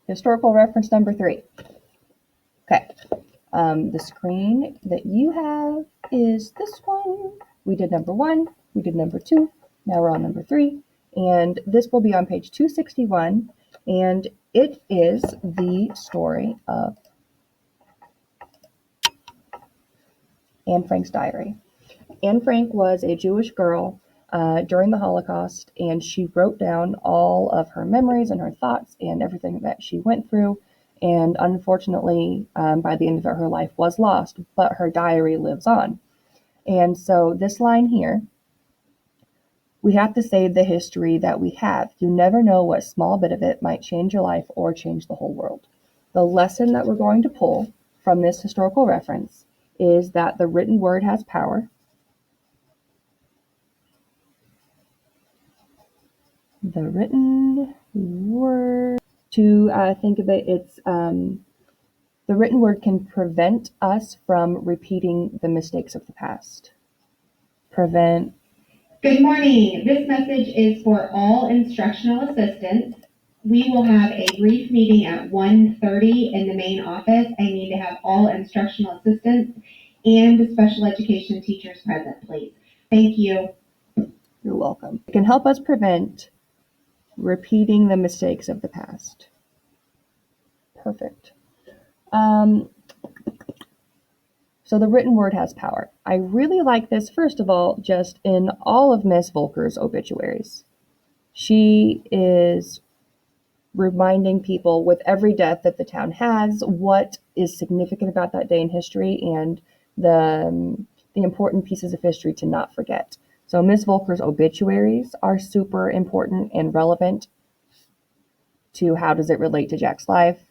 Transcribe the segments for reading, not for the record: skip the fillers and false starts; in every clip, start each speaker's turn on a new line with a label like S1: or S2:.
S1: Historical reference number 3. Okay. The screen that you have is this one. We did number 1, we did number 2, now we're on number 3, and this will be on page 261, and it is the story of Anne Frank's diary. Anne Frank was a Jewish girl during the Holocaust, and she wrote down all of her memories and her thoughts and everything that she went through. And unfortunately, by the end of it, her life was lost, but her diary lives on. And so this line here, we have to save the history that we have. You never know what small bit of it might change your life or change the whole world. The lesson that we're going to pull from this historical reference is that the written word has power. The written word, to think of it, it's the written word can prevent us from repeating the mistakes of the past. Prevent.
S2: Good morning. This message is for all instructional assistants. We will have a brief meeting at 1:30 in the main office. I need to have all instructional assistants and special education teachers present, please. Thank you.
S1: You're welcome. It can help us prevent repeating the mistakes of the past. Perfect. So the written word has power. I really like this, first of all, just in all of Miss Volker's obituaries. She is reminding people with every death that the town has what is significant about that day in history and the important pieces of history to not forget. So Miss Volker's obituaries are super important and relevant to how does it relate to Jack's life.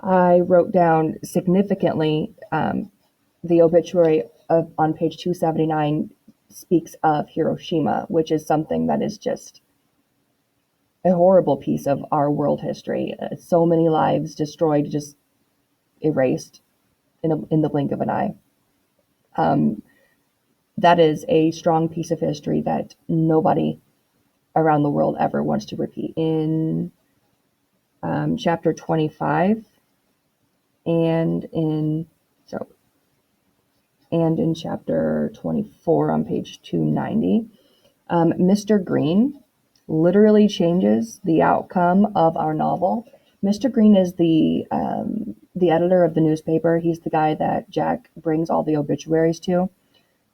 S1: I wrote down significantly the obituary on page 279 speaks of Hiroshima, which is something that is just a horrible piece of our world history. So many lives destroyed, just erased in the blink of an eye. That is a strong piece of history that nobody around the world ever wants to repeat. In chapter 25 and in chapter 24 on page 290, Mr. Green literally changes the outcome of our novel. Mr. Green is the editor of the newspaper. He's the guy that Jack brings all the obituaries to.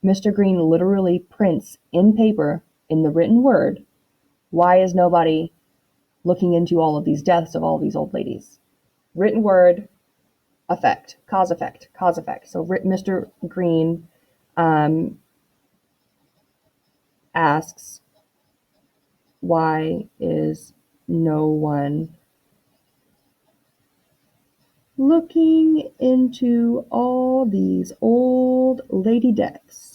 S1: Mr. Green literally prints in paper, in the written word, why is nobody looking into all of these deaths of all these old ladies? Written word, effect, cause effect, cause effect. So Mr. Green asks, why is no one looking into all these old lady deaths?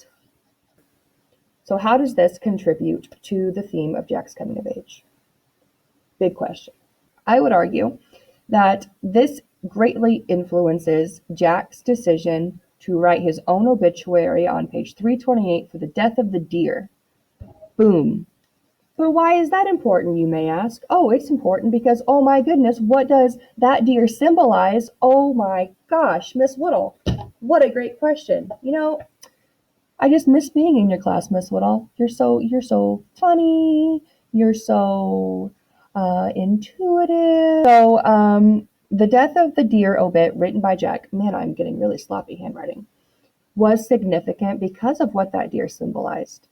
S1: So how does this contribute to the theme of Jack's coming of age? Big question. I would argue that this greatly influences Jack's decision to write his own obituary on page 328 for the death of the deer. Boom. But why is that important, you may ask? Oh, it's important because, oh my goodness, what does that deer symbolize? Oh my gosh, Miss Woodall, what a great question. You know, I just miss being in your class, Miss Woodall. You're so funny. You're so intuitive. So, the death of the deer obit, written by Jack, man, I'm getting really sloppy handwriting, was significant because of what that deer symbolized.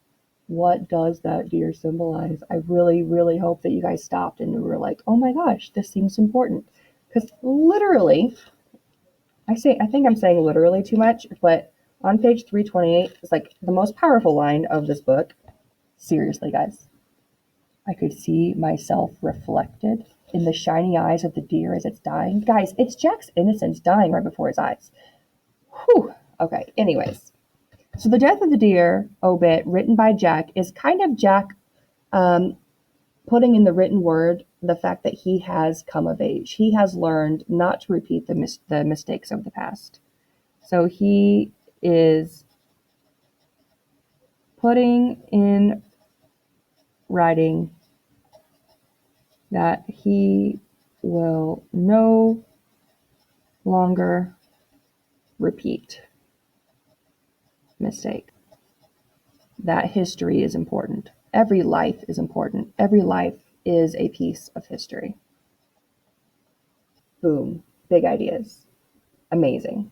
S1: What does that deer symbolize? I really, really hope that you guys stopped and were like, oh my gosh, this seems important. Because literally, I think I'm saying literally too much, but on page 328 is like the most powerful line of this book. Seriously, guys. I could see myself reflected in the shiny eyes of the deer as it's dying. Guys, it's Jack's innocence dying right before his eyes. Whew. Okay, anyways. So the death of the deer obit, written by Jack, is kind of Jack putting in the written word the fact that he has come of age. He has learned not to repeat the mistakes of the past. So he is putting in writing that he will no longer repeat. Mistake. That history is important. Every life is important. Every life is a piece of history. Boom. Big ideas. Amazing.